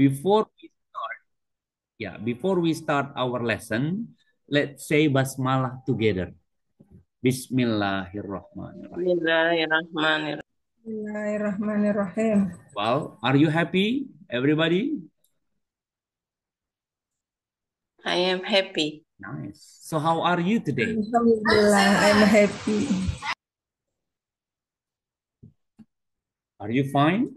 Before we start, yeah, before we start our lesson, let's say basmalah together. Bismillahirrahmanirrahim. Bismillahirrahmanirrahim. Bismillahirrahmanirrahim. Well, are you happy, everybody? I am happy. Nice. So how are you today? Alhamdulillah, I'm happy. Are you fine?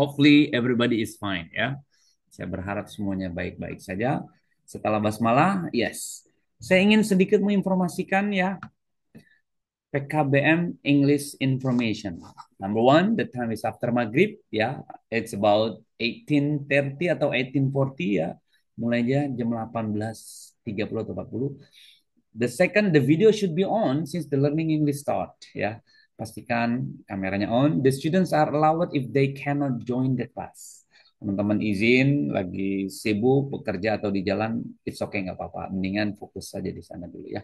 Hopefully everybody is fine ya. Saya berharap semuanya baik-baik saja. Setelah basmalah, yes. Saya ingin sedikit menginformasikan ya PKBM English Information. Number one, the time is after Maghrib ya. It's about 18:30 atau 18:40 ya. Mulainya jam 18:30 atau 40. The second, the video should be on since the learning English start ya. Pastikan kameranya on. The students are allowed if they cannot join the class. Teman-teman izin lagi sibuk bekerja atau di jalan, it's okay nggak apa-apa. Mendingan fokus saja di sana dulu ya.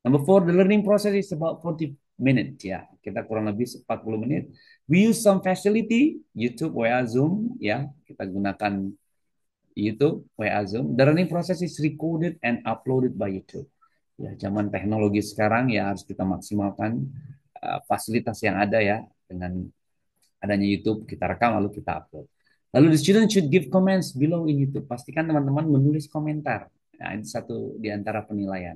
Number four, the learning process is about 40 minutes ya. Kita kurang lebih 40 menit. We use some facility, YouTube, WA, Zoom ya. Kita gunakan YouTube, WA, Zoom. The learning process is recorded and uploaded by YouTube. Ya, zaman teknologi sekarang ya harus kita maksimalkan fasilitas yang ada ya dengan adanya YouTube, kita rekam lalu kita upload. Lalu the student should give comments below in YouTube. Pastikan teman-teman menulis komentar. Nah, ini satu di antara penilaian.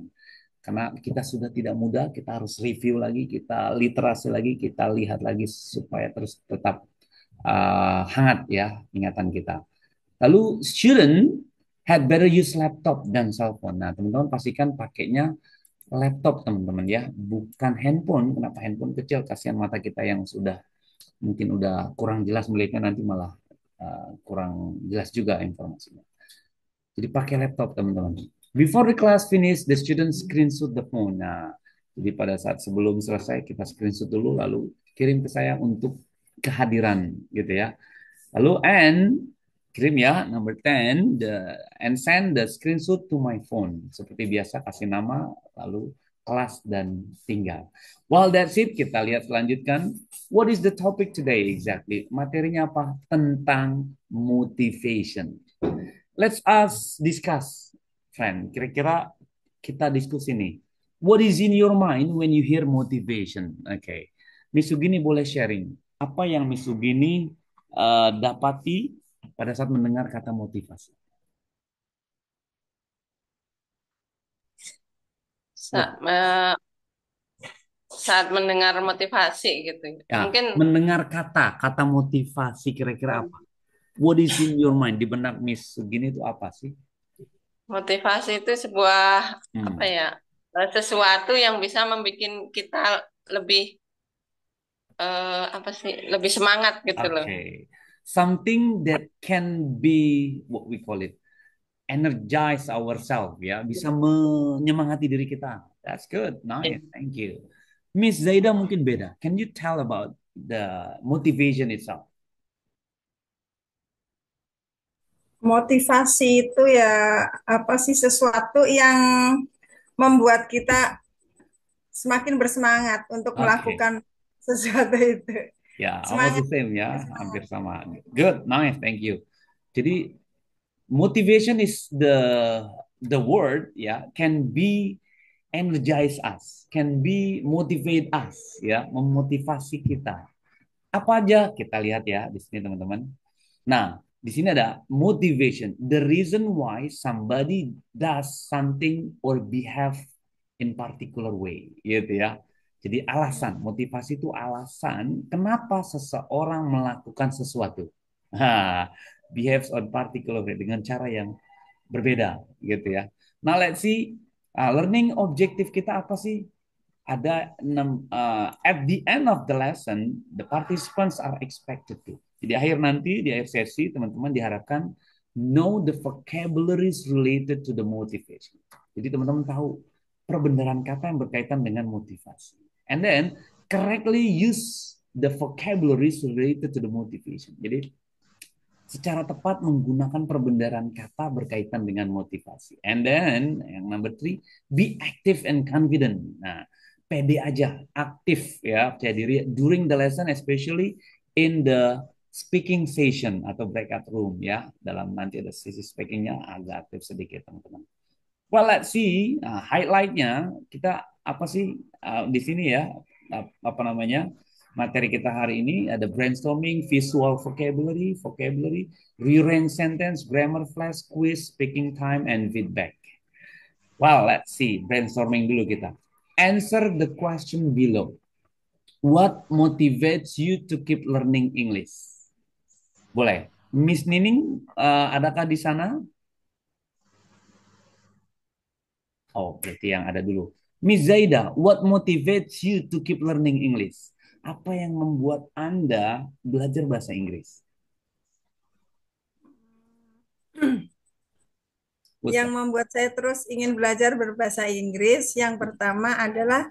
Karena kita sudah tidak mudah, kita harus review lagi, kita literasi lagi, kita lihat lagi supaya terus tetap hangat ya ingatan kita. Lalu student had better use laptop dan cellphone. Nah, teman-teman pastikan pakainya laptop teman-teman ya, bukan handphone. Kenapa handphone kecil? Kasihan mata kita yang sudah mungkin udah kurang jelas melihatnya nanti malah kurang jelas juga informasinya. Jadi pakai laptop teman-teman. Before the class finish, the student screenshot the phone. Nah, jadi pada saat sebelum selesai kita screenshot dulu, lalu kirim ke saya untuk kehadiran gitu ya. Lalu and kirim ya number 10 and send the screenshot to my phone. Seperti biasa kasih nama lalu kelas dan tinggal. Well, that's it. Kita lihat selanjutkan. What is the topic today exactly? Materinya apa? Tentang motivation. Let's us discuss, friend. Kira-kira kita diskusi nih. What is in your mind when you hear motivation? Oke. Okay. Miss Sugini boleh sharing. Apa yang Miss Sugini dapati pada saat mendengar kata motivasi? What? Saat mendengar motivasi gitu. Ya, Mungkin mendengar kata motivasi kira-kira apa? What is in your mind? Di benak Miss Sugini itu apa sih? motivasi itu sebuah apa Hmm. ya? Sesuatu yang bisa membuat kita lebih apa sih? Lebih semangat gitu loh. Okay. Something that can be what we call it energize ourselves ya, bisa menyemangati diri kita. That's good. Nice. Thank you. Miss Zaida mungkin beda. Can you tell about the motivation itself? Motivasi itu ya apa sih sesuatu yang membuat kita semakin bersemangat untuk Okay. melakukan sesuatu itu. Ya, almost the Semangat, same ya, bersemangat. hampir sama. Good, nice, thank you. Jadi motivation is the word ya, can be energize us, can be motivate us ya, memotivasi kita. Apa aja kita lihat ya di sini teman-teman. Nah, di sini ada motivation, the reason why somebody does something or behave in particular way, gitu ya. Jadi alasan, motivasi itu alasan kenapa seseorang melakukan sesuatu. Nah, behaves on particular way dengan cara yang berbeda, gitu ya. Nah, let's see, learning objektif kita apa sih? Ada at the end of the lesson, the participants are expected to. Jadi akhir nanti di akhir sesi teman-teman diharapkan know the vocabularies related to the motivation. Jadi teman-teman tahu perbendaharaan kata yang berkaitan dengan motivasi. And then correctly use the vocabularies related to the motivation. Jadi secara tepat menggunakan perbendaharaan kata berkaitan dengan motivasi. And then yang number three, be active and confident. Nah, pede aja, aktif ya, percaya diri during the lesson, especially in the speaking session atau breakout room ya. Dalam nanti ada sesi speakingnya agak aktif sedikit teman-teman. Well, let's see. Nah, highlightnya kita apa sih di sini ya? Apa namanya? Materi kita hari ini ada brainstorming, visual vocabulary, rearrange sentence, grammar flash, quiz, speaking time, and feedback. Well, let's see. Brainstorming dulu kita. Answer the question below. What motivates you to keep learning English? Boleh. Miss Nining, adakah di sana? Oh, berarti yang ada dulu. Miss Zaida, what motivates you to keep learning English? Apa yang membuat Anda belajar bahasa Inggris? Yang membuat saya terus ingin belajar berbahasa Inggris, yang pertama adalah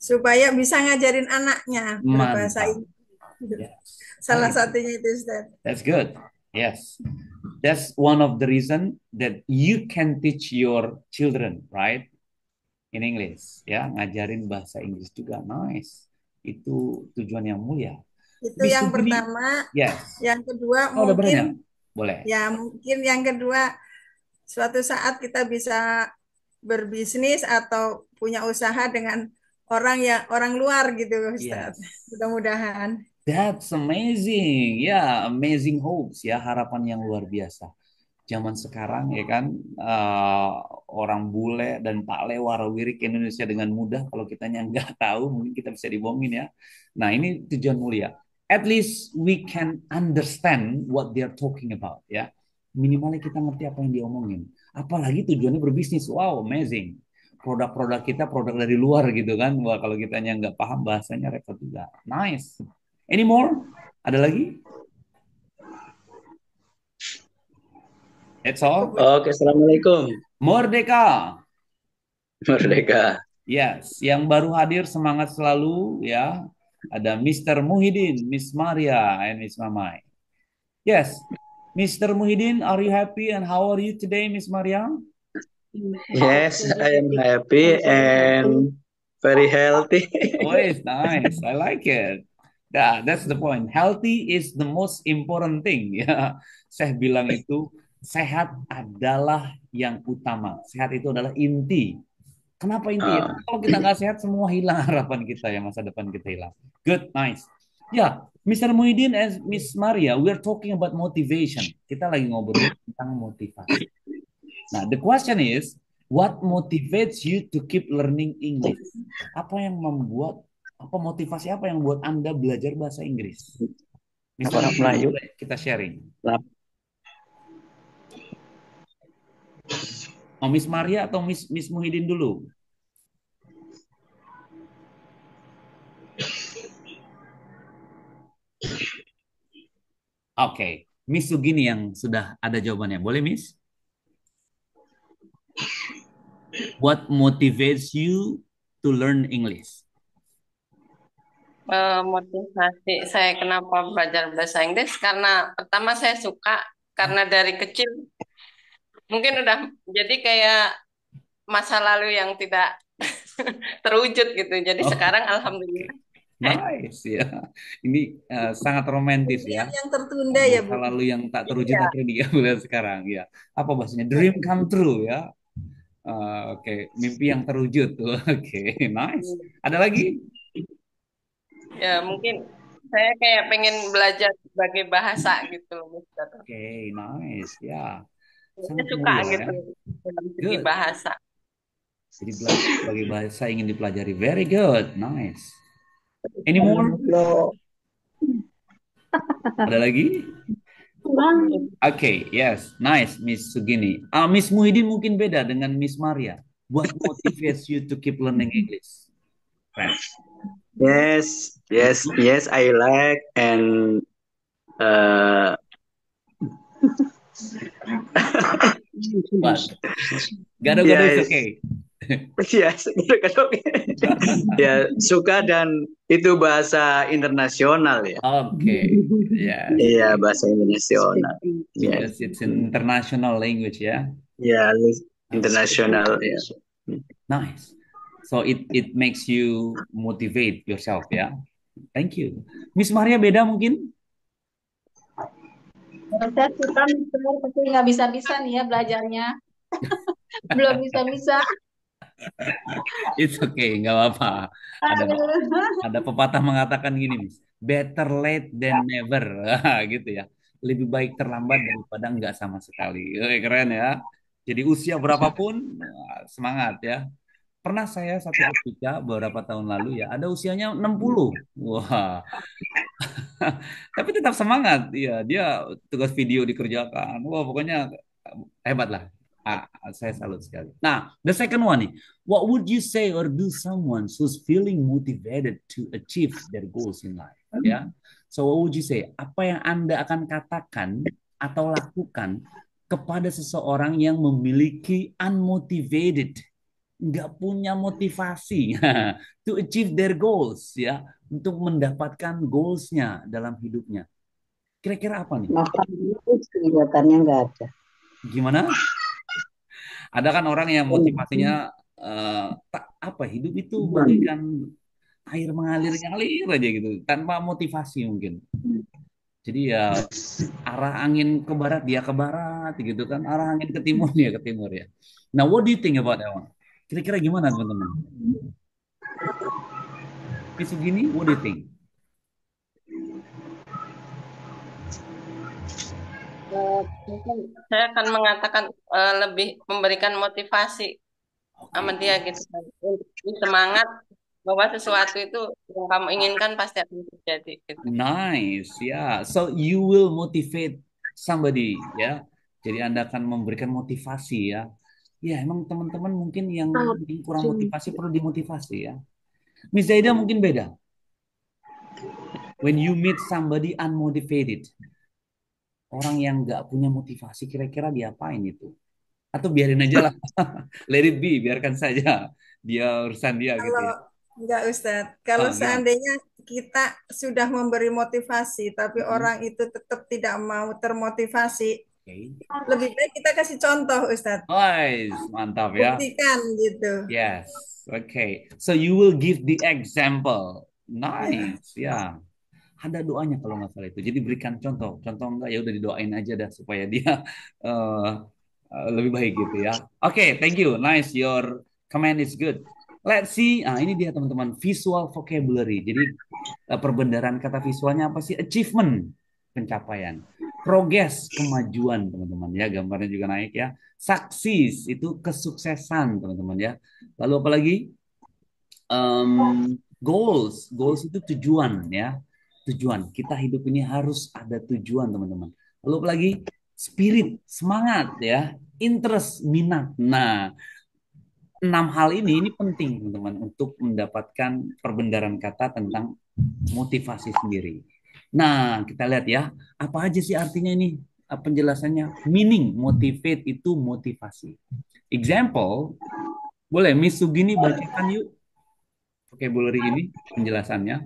supaya bisa ngajarin anaknya berbahasa Mantap. Inggris. Yes. Salah satunya itu, Ustaz. That's good. Yes. That's one of the reason that you can teach your children, right? In English, ya, ngajarin bahasa Inggris juga. Nice. Itu tujuan yang mulia. Itu yang Sugini, pertama. yes. Yang kedua Oh, udah banyak? mungkin Boleh. ya mungkin yang kedua suatu saat kita bisa berbisnis atau punya usaha dengan orang luar gitu, Ustaz. Yes. Mudah-mudahan. That's amazing. Ya, amazing hopes ya, harapan yang luar biasa. Zaman sekarang ya kan orang bule dan Pak Le warawiri ke Indonesia dengan mudah. Kalau kitanya nggak tahu mungkin kita bisa dibohongin ya. Nah, ini tujuan mulia. At least we can understand what they're talking about ya. Minimalnya kita ngerti apa yang diomongin. Apalagi tujuannya berbisnis. Wow, amazing. Produk-produk kita produk dari luar gitu kan. Wah, kalau kitanya nggak paham bahasanya repot juga. Nice. Any more? Ada lagi? That's all. Oke, Assalamualaikum. Merdeka. Merdeka. Yes, yang baru hadir semangat selalu ya. Ada Mr. Muhyiddin, Miss Maria, and Miss Mamai. Yes, Mr. Muhyiddin, are you happy and how are you today, Miss Maria? Yes, I am happy and very healthy. Oh, it's nice. I like it. That's the point. Healthy is the most important thing. Ya, saya bilang itu sehat adalah yang utama. Sehat itu adalah inti. Kenapa inti? Kalau kita nggak sehat, semua hilang harapan kita ya, masa depan kita hilang. Good, nice. Ya, Mr. Muhyiddin and Miss Maria, we're talking about motivation. Kita lagi ngobrol tentang motivasi. Nah, the question is, what motivates you to keep learning English? Apa yang membuat, motivasi apa yang membuat Anda belajar bahasa Inggris? Misalnya Melayu, kita sharing. Oh, Miss Maria atau Miss Muhyiddin dulu? Oke, Miss Sugini yang sudah ada jawabannya. Boleh, Miss? What motivates you to learn English? Motivasi saya kenapa belajar bahasa Inggris karena pertama saya suka karena dari kecil mungkin udah jadi kayak masa lalu yang tidak terwujud gitu. Jadi sekarang alhamdulillah. Nice ya. Ini sangat romantis ya. Yang tertunda ya, Bu. Masa lalu yang tak terwujud akhirnya dia sekarang ya. Apa bahasanya? Dream come true ya. Oke, mimpi yang terwujud tuh. Oke, nice. Ada lagi? Ya mungkin saya kayak pengen belajar sebagai bahasa gitu loh. Oke, nice ya. Saya suka gitu dalam segi bahasa. Jadi sebagai bahasa ingin dipelajari. Very good, nice. Any more? Ada lagi? Oke, yes, nice, Miss Sugini. Miss Muhyiddin mungkin beda dengan Miss Maria. What motivates you to keep learning English? Right. Yes, I like and What? Gado-gado is okay. Yes, ya suka dan itu bahasa internasional ya. Oke, ya. Iya, bahasa internasional. Because it's an international language ya. Ya, internasional ya. Nice. So it makes you motivate yourself ya. Thank you. Miss Maria beda mungkin? Saya suka mikir, tapi nggak bisa-bisa nih ya belajarnya. Belum bisa-bisa. It's okay, nggak apa-apa. Ada Aduh. ada pepatah mengatakan gini, Miss. Better late than never. Gitu ya. Lebih baik terlambat daripada nggak sama sekali. Keren ya. Jadi usia berapapun, semangat ya. Pernah saya satu ketika beberapa tahun lalu ya, ada usianya 60. Wah, tapi tetap semangat. Iya, dia tugas video dikerjakan. Wah, pokoknya hebat lah. Saya salut sekali. Nah, the second one nih. What would you say or do someone who's feeling motivated to achieve their goals in life? Ya. So what would you say? Apa yang Anda akan katakan atau lakukan kepada seseorang yang memiliki unmotivated, nggak punya motivasi to achieve their goals ya, untuk mendapatkan goalsnya dalam hidupnya. Kira-kira apa nih? Makan dulu kelihatannya nggak ada. Gimana? Ada kan orang yang motivasinya tak apa, hidup itu bagaikan air mengalir-ngalir aja gitu, tanpa motivasi mungkin. Jadi ya arah angin ke barat dia ke barat gitu kan, arah angin ke timur dia ke timur ya. Nah, what do you think about that one? Kira-kira gimana teman-teman? Miss Gini, what do you think? Mungkin saya akan mengatakan lebih memberikan motivasi sama dia gitu kan. Untuk semangat bahwa sesuatu itu yang kamu inginkan pasti akan terjadi gitu. Nice, ya. So you will motivate somebody, ya. Jadi Anda akan memberikan motivasi, ya. Ya, emang teman-teman mungkin yang kurang motivasi perlu dimotivasi, ya. Miss Zaida mungkin beda. When you meet somebody unmotivated, orang yang nggak punya motivasi, kira-kira diapain itu? Atau biarin aja lah, let it be, biarkan saja. Dia urusan dia gitu Kalau ya. enggak Ustadz, kalau Gimana? seandainya kita sudah memberi motivasi, tapi Mm-mm. orang itu tetap tidak mau termotivasi, Oke. lebih baik kita kasih contoh Ustadz, Nice, mantap ya. buktikan gitu. Yes, okay. So you will give the example. Ya. Nice, ya. Ada doanya kalau nggak salah itu. Jadi berikan contoh. Contoh enggak ya udah didoain aja dah supaya dia eh, lebih baik gitu ya. Oke, thank you. Nice, your comment is good. Let's see. Ah, ini dia teman-teman, visual vocabulary. Jadi perbendaharaan kata visualnya apa sih? Achievement, pencapaian. Progress, kemajuan teman-teman ya. Gambarnya juga naik ya. Success itu kesuksesan teman-teman ya. Lalu apa lagi? Goals itu tujuan ya. Tujuan. Kita hidup ini harus ada tujuan teman-teman. Lalu apa lagi? Spirit, semangat ya. Interest, minat. Nah, 6 hal ini penting teman-teman untuk mendapatkan perbendaharaan kata tentang motivasi sendiri. Nah, kita lihat ya, apa aja sih artinya ini? Penjelasannya, meaning, motivate itu motivasi. Example, boleh Miss Sugini bacakan yuk vocabulary ini, penjelasannya.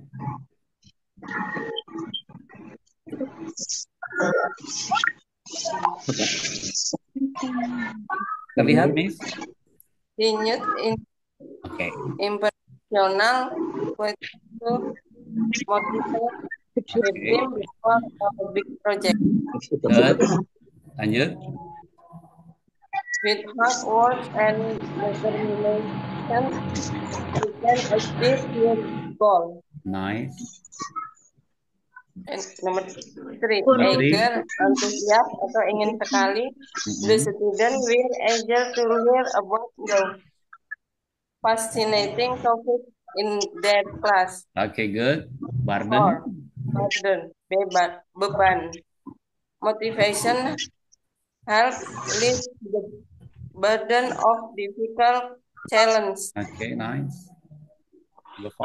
Terlihat, Miss? Denyut Oke. impersonal to motivate the team before a big project. Good. Lanjut. With hard work and determination, you can achieve your goal. Nice. And nomor 3, Nomor 3. eager, antusias atau ingin sekali. The student will eager to hear about the fascinating topic in their class. Okay, good. Burden. Beban. Motivation help lift the burden of difficult challenge. Okay, nice. 5,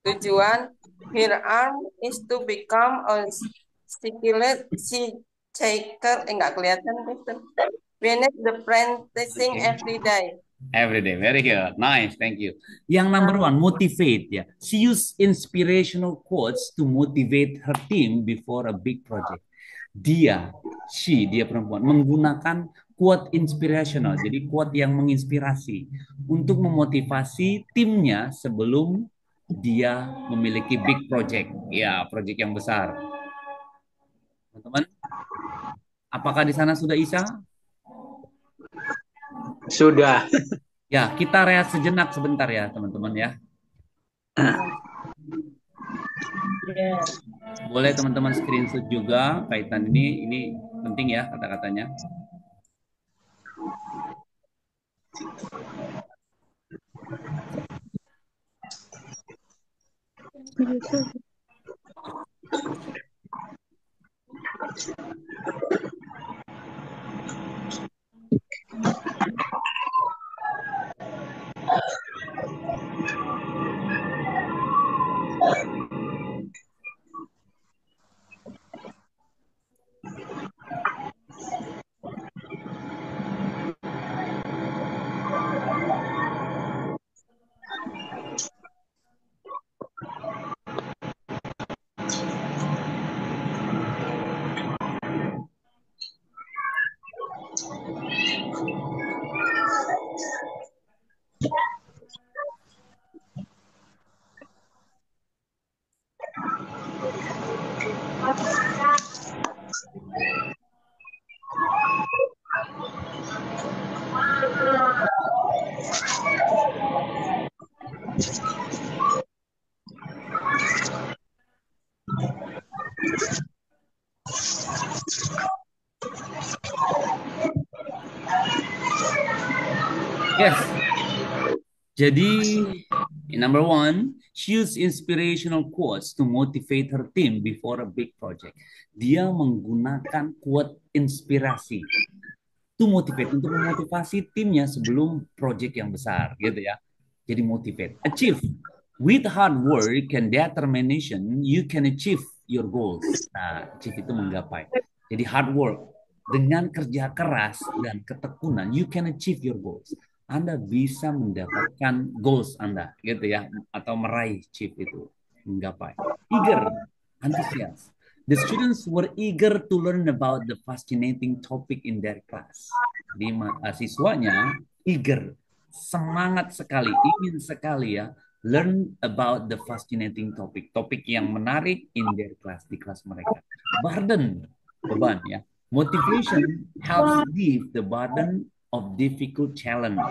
tujuan. Here is to become a skilled seeker. Enggak kelihatan. Manage the practicing every day. Every day, very good, nice, thank you. Yang number 1, motivate ya. She use inspirational quotes to motivate her team before a big project. Dia perempuan menggunakan quote inspirational, jadi quote yang menginspirasi untuk memotivasi timnya sebelum dia memiliki big project, ya project yang besar. Teman-teman, apakah di sana sudah Isa? Sudah. Ya, kita rehat sejenak sebentar ya, teman-teman ya. Boleh teman-teman screenshot juga kaitan ini penting ya kata-katanya. Yes. Jadi, number one, she use inspirational quotes to motivate her team before a big project. Dia menggunakan quote inspirasi to motivate, untuk memotivasi timnya sebelum project yang besar, gitu ya. Jadi motivate. Achieve. With hard work and determination, you can achieve your goals. Nah, achieve itu menggapai. Jadi hard work. Dengan kerja keras dan ketekunan, you can achieve your goals. Anda bisa mendapatkan goals Anda, gitu ya, atau meraih achieve itu, menggapai. Eager, antusias. The students were eager to learn about the fascinating topic in their class. Di mahasiswanya eager, semangat sekali, ingin sekali ya, learn about the fascinating topic, topik yang menarik in their class, di kelas mereka. Burden, beban ya. Motivation helps lift the burden of difficult challenge,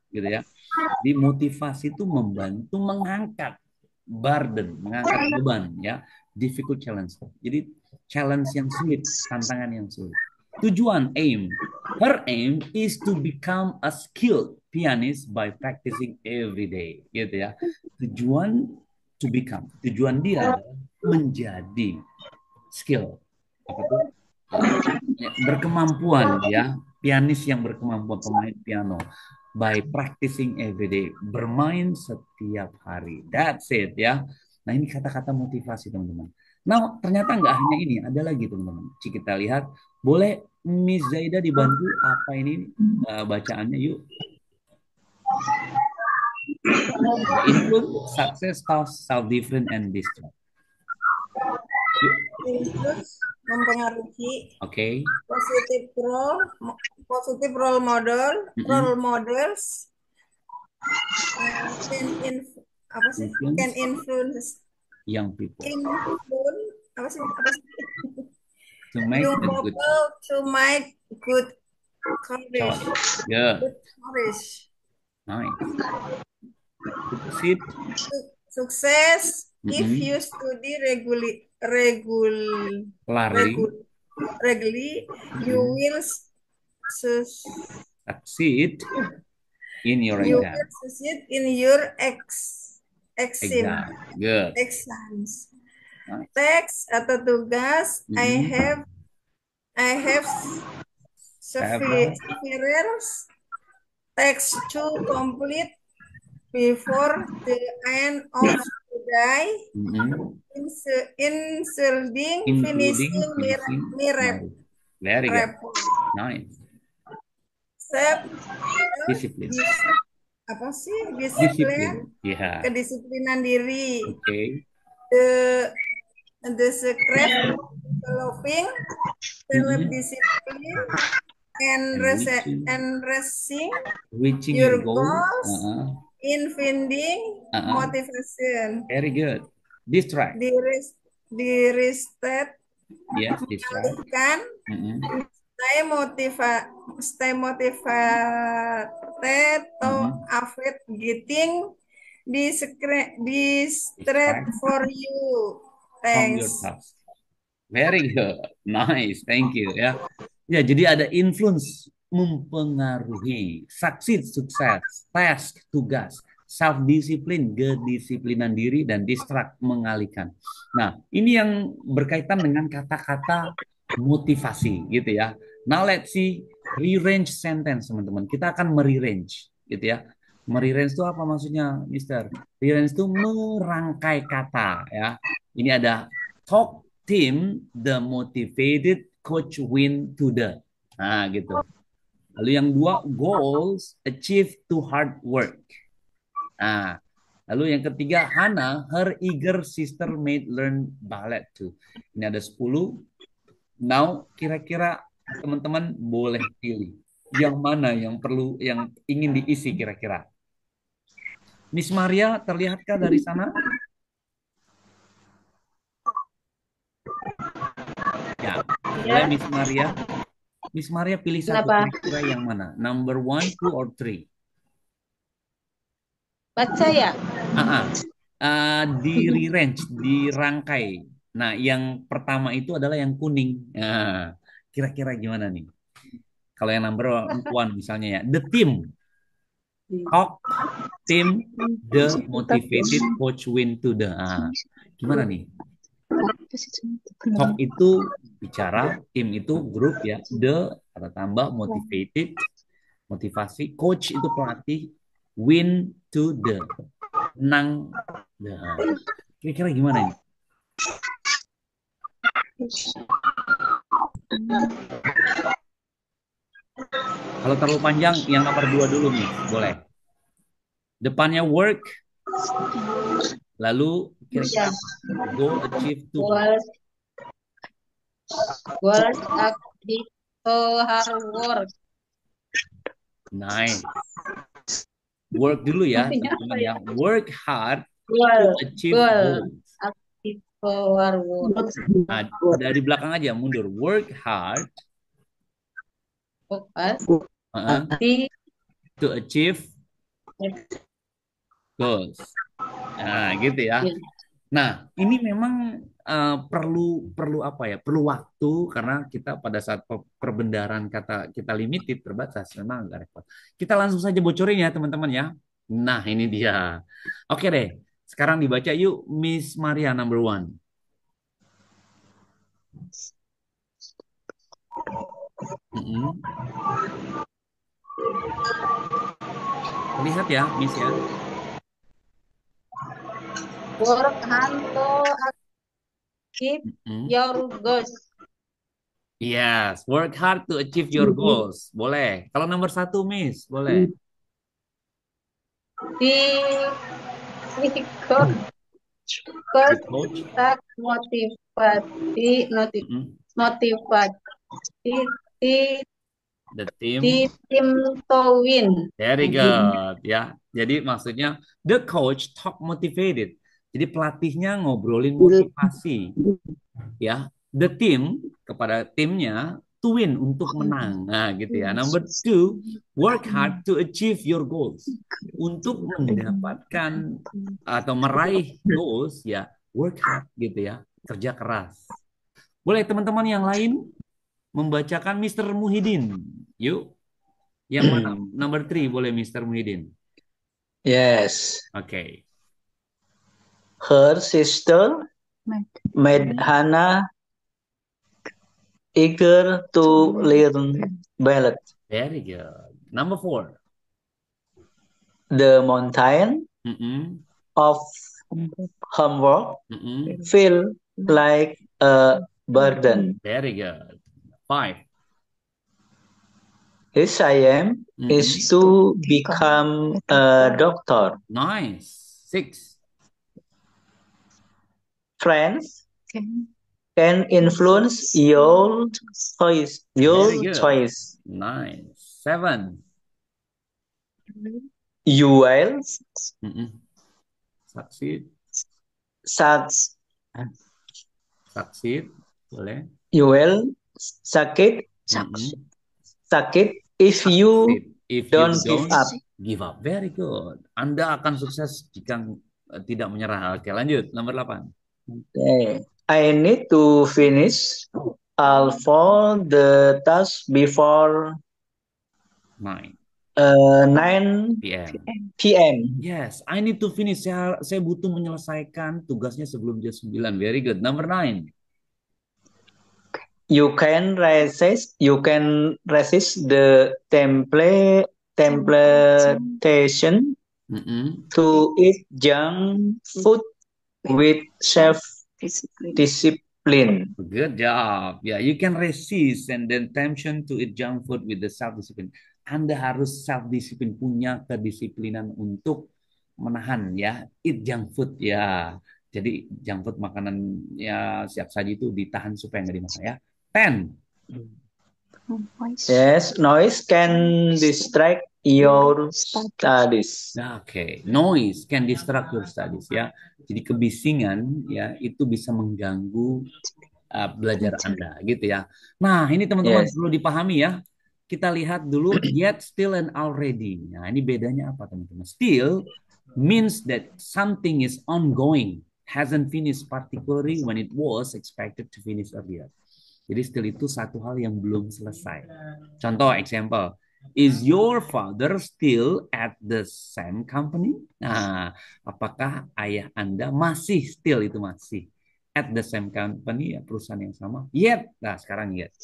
gitu ya. Di motivasi itu membantu mengangkat burden, mengangkat beban ya, difficult challenge. Jadi challenge yang sulit, tantangan yang sulit. Tujuan, aim. Her aim is to become a skilled pianist by practicing every day, gitu ya. Tujuan to become, tujuan dia adalah menjadi skill. Apa tuh? Ya, berkemampuan ya, pianis yang berkemampuan, pemain piano by practicing every day, bermain setiap hari. That's it ya. Nah, ini kata-kata motivasi teman-teman. Nah, ternyata nggak hanya ini, ada lagi teman-teman. Kita lihat, boleh Miss Zaida dibantu apa ini bacaannya yuk. Include success, cost, self-different, and distrust. Includes mempengaruhi Oke. positive role models can influence young people to make good courage. Yeah. Good courage. Nice. Success if you study regularly, you will succeed in your exam. You will succeed in your exam. Good. Exams. Nice. Text atau tugas. I have several text to complete before the end of the day. Including finishing Very good. Nice. Disiplin. Apa sih disiplin? Yeah. Kedisiplinan diri. Okay. The secret developing self-discipline and reaching your goals in finding motivation. Very good. Distract. The rested Yes, distract. Mengalihkan, Mm-mm. stay motivated to Mm-mm. avoid getting distract Distract for you. from your Thanks. task. Very good. Nice. Thank you ya. Ya, jadi ada influence mempengaruhi, succeed sukses, task tugas, self disiplin kedisiplinan diri dan distract mengalihkan. Nah, ini yang berkaitan dengan kata-kata motivasi gitu ya. Now let's see rearrange sentence teman-teman. Kita akan merearrange gitu ya. Merearrange itu apa maksudnya, Mister? Rearrange itu merangkai kata ya. Ini ada talk team the motivated coach win to the. Nah, gitu. Lalu yang dua, goals achieve to hard work. Nah, lalu yang ketiga, Hana, her eager sister made learn ballet too. Ini ada 10. Now, kira-kira teman-teman boleh pilih. Yang mana yang perlu, yang ingin diisi kira-kira? Miss Maria, terlihatkah dari sana? Ya, boleh Ya, Miss Maria. Miss Maria pilih satu kenapa? kira-kira yang mana? Number one, two, or three? Baca ya? Di rearrange, dirangkai. Nah, yang pertama itu adalah yang kuning. Nah, kira-kira gimana nih? Kalau yang number one misalnya ya, the team, talk, team, the motivated coach win to the. Gimana nih? Talk itu bicara, tim itu grup ya, the kata tambah motivated, motivasi, coach itu pelatih, win to the, menang. Nah, kira-kira gimana ini? Kalau terlalu panjang, yang nomor dua dulu nih, boleh. Depannya work, lalu kira-kira apa? Goal achieve to. Goals, goals achieve to hard work. Nice. Work dulu ya, Artinya apa teman-teman ya? ya. Work hard to Goal, achieve goal goals. achieve to hard work. Nah, dari belakang aja mundur. Work hard Fokus uh, di to achieve goals. Nah, gitu ya. Nah, ini memang perlu apa ya? Perlu waktu karena kita pada saat perbendaharaan kata kita limited terbatas, memang agak repot. Kita langsung saja bocorin ya, teman-teman ya. Nah, ini dia. Oke deh. Sekarang dibaca yuk Miss Maria number one. Mm-mm. Lihat ya, Miss ya. work hard to achieve Mm-mm. your goals. Yes, work hard to achieve your goals. Boleh. Kalau nomor satu, Miss, boleh. Di coach The coach. tak motivasi Mm-mm. motivasi di The team. tim to win. Very good ya. Jadi maksudnya the coach talk motivated. Jadi pelatihnya ngobrolin motivasi ya. The team kepada timnya to win untuk menang. Nah, gitu ya. Number two, work hard to achieve your goals. Untuk mendapatkan atau meraih goals ya, work hard gitu ya. Kerja keras. Boleh teman-teman yang lain membacakan Mr. Muhyiddin. Yuk. Yang mana? Number three boleh Mr. Muhyiddin. Yes. Oke. Her sister made Hannah eager to learn ballet. Very good. Number four. The mountain Mm-mm. of homework Mm-mm. feel like a burden. Very good. Five. His aim is to become a doctor. Nice. Six. Friends can influence your choice. Very good. Choice. Nice. Seven. You will Succeed. succeed. Succeed. Boleh. You will sakit, Mm-mm. sakit if you If you don't give don't up. give up. Very good. Anda akan sukses jika tidak menyerah. Oke, lanjut. Nomor 8. Okay. I need to finish all for the task before 9 9 p.m. p.m. Yes, I need to finish. Saya butuh menyelesaikan tugasnya sebelum jam 9. Very good. Number 9. You can resist the temptation Mm-mm. to eat junk food with self-discipline. Good job. Ya, you can resist and then temptation to eat junk food with the self-discipline. Anda harus self-discipline, punya kedisiplinan untuk menahan ya, eat junk food ya. Jadi junk food makanan ya siap saji itu ditahan supaya nggak dimakan ya. 10. Yes, noise can distract your studies. Oke, noise can distract your studies ya. Jadi kebisingan ya itu bisa mengganggu belajar Anda gitu ya. Nah, ini teman-teman Yes. perlu dipahami ya. Kita lihat dulu yet, still, and already. Nah, ini bedanya apa teman-teman? Still means that something is ongoing, hasn't finished, particularly when it was expected to finish earlier. Jadi still itu satu hal yang belum selesai. Contoh, example. Is your father still at the same company? Nah, apakah ayah Anda masih still itu masih at the same company, ya, perusahaan yang sama? Yet, nah sekarang yet.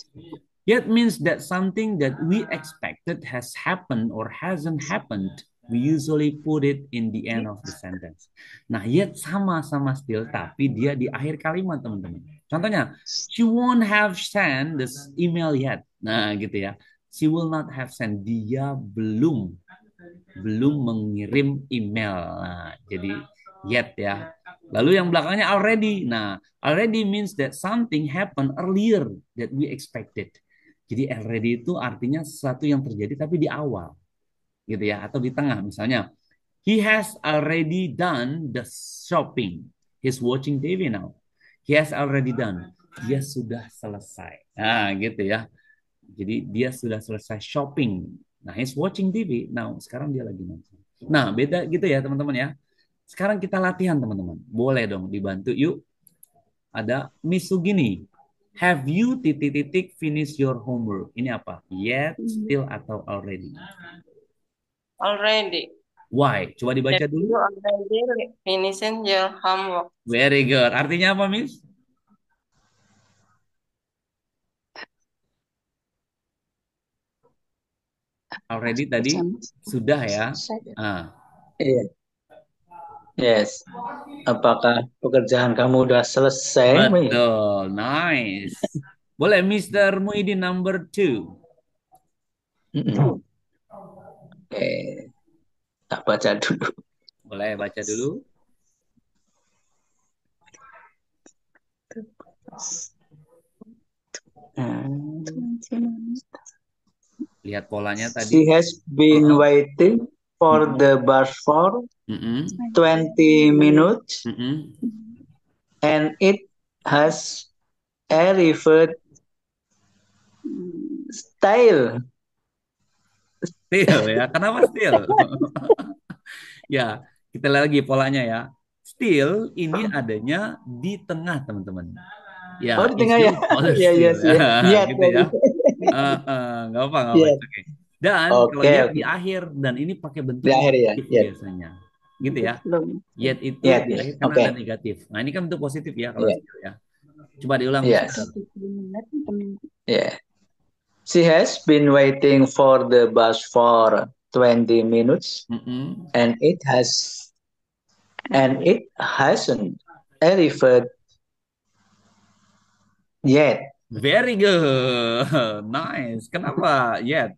Yet means that something that we expected has happened or hasn't happened. We usually put it in the end of the sentence. Nah, yet sama-sama still, tapi dia di akhir kalimat, teman-teman. Contohnya, she won't have sent this email yet. Nah, gitu ya. She will not have sent. Dia belum mengirim email. Nah, jadi yet ya. Lalu yang belakangnya already. Nah, already means that something happened earlier that we expected. Jadi already itu artinya sesuatu yang terjadi tapi di awal, gitu ya, atau di tengah. Misalnya, he has already done the shopping. He's watching TV now. He has already done. Dia sudah selesai. Nah, gitu ya. Jadi dia sudah selesai shopping. Nah, he's watching TV. Now, sekarang dia lagi nonton. Nah, beda gitu ya, teman-teman ya. Sekarang kita latihan, teman-teman. Boleh dong dibantu yuk. Ada Miss Sugini. Have you titik-titik finish your homework? Ini apa? Yet, still, atau already? Already. Why? Coba dibaca Have you dulu. already finishing your homework? Very good. Artinya apa, Miss? Already tadi sudah ya. Ah, Iya. Yes. Apakah pekerjaan kamu udah selesai? betul. Nice. Boleh, Mr. Muhyiddin number 2. Oke, tak baca dulu. Boleh baca dulu. Lihat polanya She tadi. has been waiting for the bus for Mm-mm. 20 minutes Mm-mm. and it has arrived style. Still ya. Kenapa still? Ya, kita lihat lagi polanya ya. Still ini adanya di tengah, teman-teman. Oh, Ya, di is tengah ya. your father Iya, still? yes, yes. Yet Gitu tadi. ya. Nggak apa-apa. Yes. It's okay. Dan kalau Oke, yet oke. di akhir, dan ini pakai bentuk Di akhir ya. negatif Yet. biasanya. Gitu ya. Yet itu Yet, di yes. akhir karena Oke. ada negatif. Nah, ini kan bentuk positif ya kalau Iya. still ya. Coba diulang, Yes. Mister. Yeah. She has been waiting for the bus for 20 minutes Mm-mm. and it hasn't arrived yet. Very good. Nice. Kenapa yet?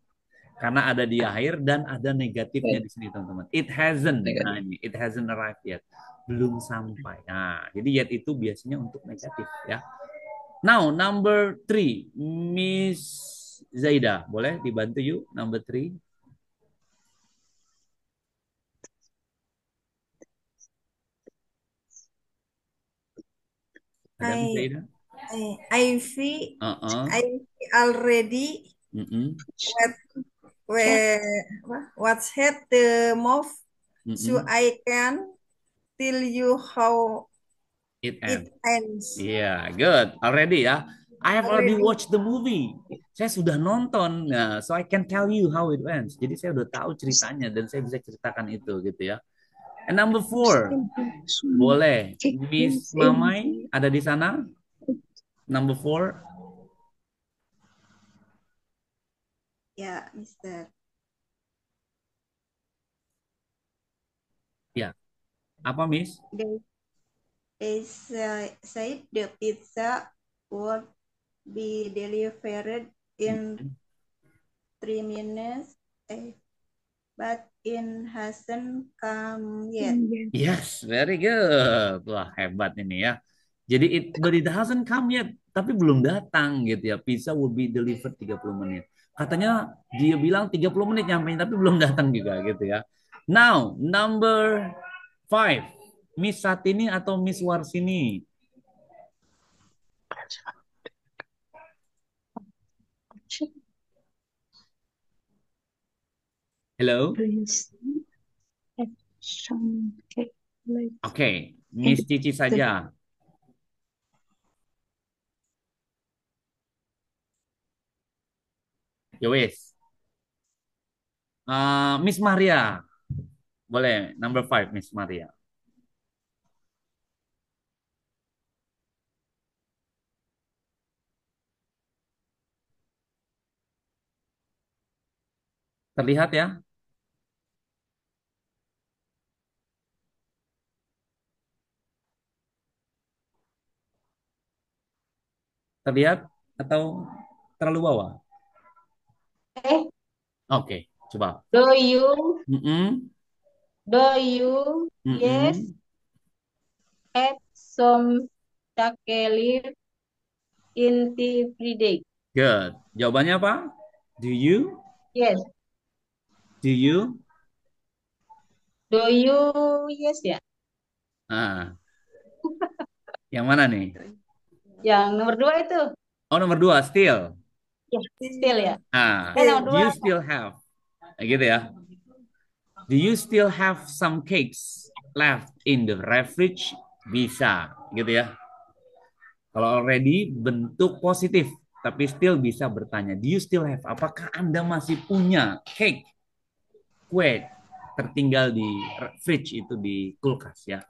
Karena ada di akhir dan ada negatifnya di sini, teman-teman. It hasn't. Nah, ini it hasn't arrived yet. Belum sampai. Nah, jadi yet itu biasanya untuk negatif ya. Now, number 3, Miss Zaida, boleh dibantu yuk number 3. Ada Miss Hai. Zaida? Ivy, Uh-uh. Ivy already Mm-mm. what what's had the move, so Mm-mm. I can tell you how It it ends. ends Yeah, good. Already ya. I have already already. watched the movie. Saya sudah nonton, nah, so I can tell you how it ends. Jadi saya udah tahu ceritanya dan saya bisa ceritakan itu gitu ya. And number 4, boleh. Miss Mamai ada di sana? Number 4. Ya, Mister. Ya. Apa, Miss? They said the pizza would be delivered in 3 minutes, but it hasn't come yet. Yes, very good. Wah, hebat ini ya. Jadi but it hasn't come yet, tapi belum datang gitu ya. Pizza will be delivered 30 menit. Katanya dia bilang 30 menit nyampe, tapi belum datang juga gitu ya. Now, number 5. Miss Satini atau Miss Warsini? Hello? Oke, Miss Cici saja. Ya wes. Miss Maria. Boleh, number 5, Miss Maria. Terlihat ya? Terlihat atau terlalu bawah? Eh, Oke, coba. do you Mm-mm, yes mm-mm. have some chocolate in the Friday? Good. Jawabannya apa? Do you? Yes. Do you? Do you yes ya? Ah, yang mana nih? Yang nomor 2 itu. Oh, nomor 2, still. Ya, still ya. Nomor Do you 2. still have? Gitu ya. Do you still have some cakes left in the fridge? Bisa, gitu ya. Kalau already bentuk positif, tapi still bisa bertanya, do you still have? Apakah Anda masih punya cake, kue tertinggal di fridge itu di kulkas ya?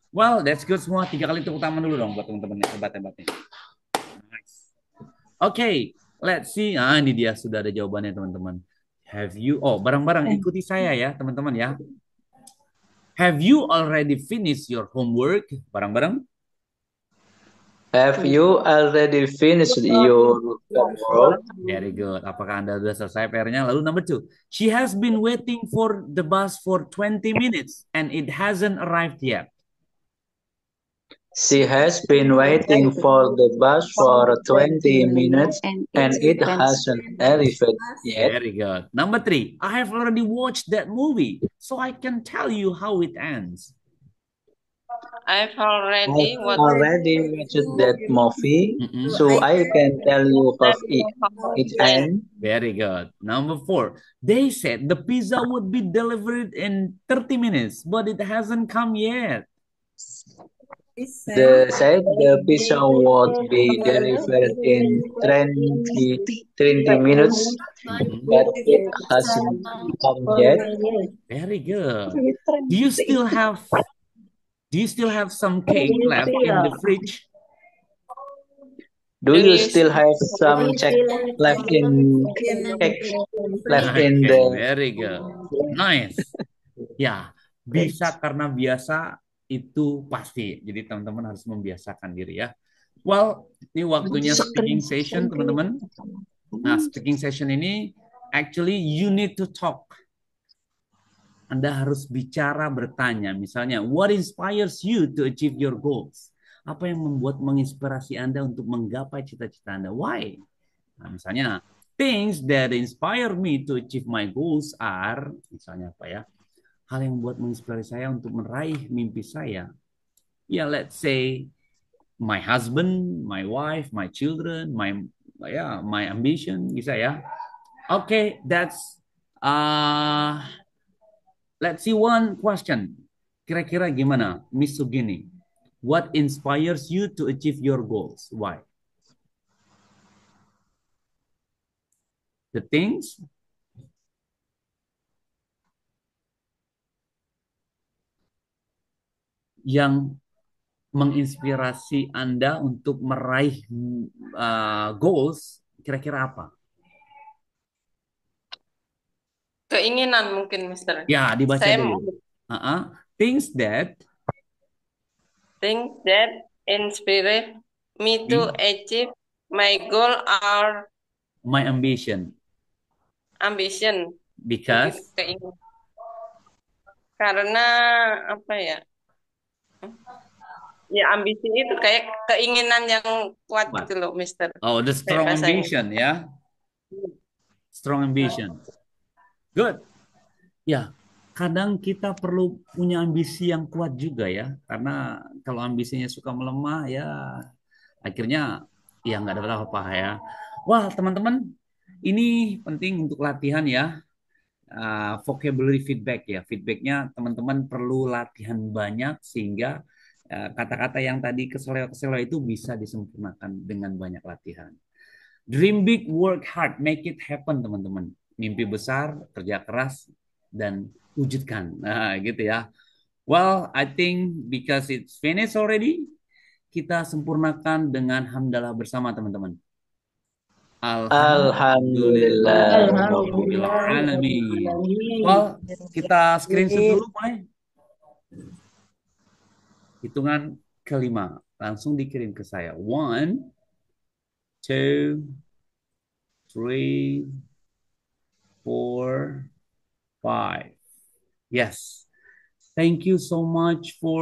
Well, that's good semua. 3 kali tepuk tangan dulu dong buat teman-teman yang hebat-hebatnya. Nice. Okay, let's see. Ah, ini dia sudah ada jawabannya teman-teman. Have you? Oh, bareng-bareng ikuti saya ya teman-teman ya. Have you already finished your homework? Bareng-bareng. Have you already finished your homework? Very good. Apakah Anda sudah selesai PR-nya? Lalu number 2. She has been waiting for the bus for 20 minutes and it hasn't arrived yet. She has been waiting for the bus for 20 minutes and it hasn't arrived yet. Very good. Number 3. I have already watched that movie, so I can tell you how it ends. I've I've already already watched that movie, Mm-mm. so I can tell you how it and ends. Very good. Number 4. They said the pizza would be delivered in 30 minutes, but it hasn't come yet. They said the pizza would be delivered in 20 minutes, Mhm. but it hasn't come yet. Very good. Do you still have some cake left in the fridge? Do you still have some check left in cake left in Okay, the very good. Nice. Ya, bisa karena biasa itu pasti. Jadi teman-teman harus membiasakan diri ya. Well, ini waktunya speaking session teman-teman. Nah, speaking session ini actually you need to talk. Anda harus bicara, bertanya. Misalnya, what inspires you to achieve your goals? Apa yang membuat menginspirasi Anda untuk menggapai cita-cita Anda? Why? Nah, misalnya, things that inspire me to achieve my goals are, misalnya apa ya? Hal yang membuat menginspirasi saya untuk meraih mimpi saya. Ya, let's say, my husband, my wife, my children, my ambition, bisa ya. Okay, that's let's see one question. Kira-kira gimana, Miss Sugini? What inspires you to achieve your goals? Why? The things yang menginspirasi Anda untuk meraih goals, kira-kira apa? Keinginan mungkin, Mister. Ya, dibaca Saya dulu. Things that inspire me to achieve my goal or my ambition. ambition. Because Keinginan. Karena apa ya? Ya ambisi itu kayak keinginan yang kuat What? gitu loh, Mister. Oh, the strong Kayak bahasanya. ambition, ya. Strong ambition. Good. Ya, kadang kita perlu punya ambisi yang kuat juga ya. Karena kalau ambisinya suka melemah ya akhirnya ya nggak dapat apa-apa ya. Wah, teman-teman, ini penting untuk latihan ya. Vocabulary feedback ya. Feedbacknya teman-teman perlu latihan banyak sehingga kata-kata yang tadi keseleo-keseleo itu bisa disempurnakan dengan banyak latihan. Dream big, work hard, make it happen teman-teman. Mimpi besar, kerja keras, dan wujudkan. Nah gitu ya. Well, I think because it's finished already, kita sempurnakan dengan hamdalah bersama teman-teman. Alhamdulillah. Alhamdulillahirobbilalamin. Well, kita screenshot dulu mulai. Hitungan kelima. Langsung dikirim ke saya. 1, 2, 3, 4, 5. Yes. Thank you so much for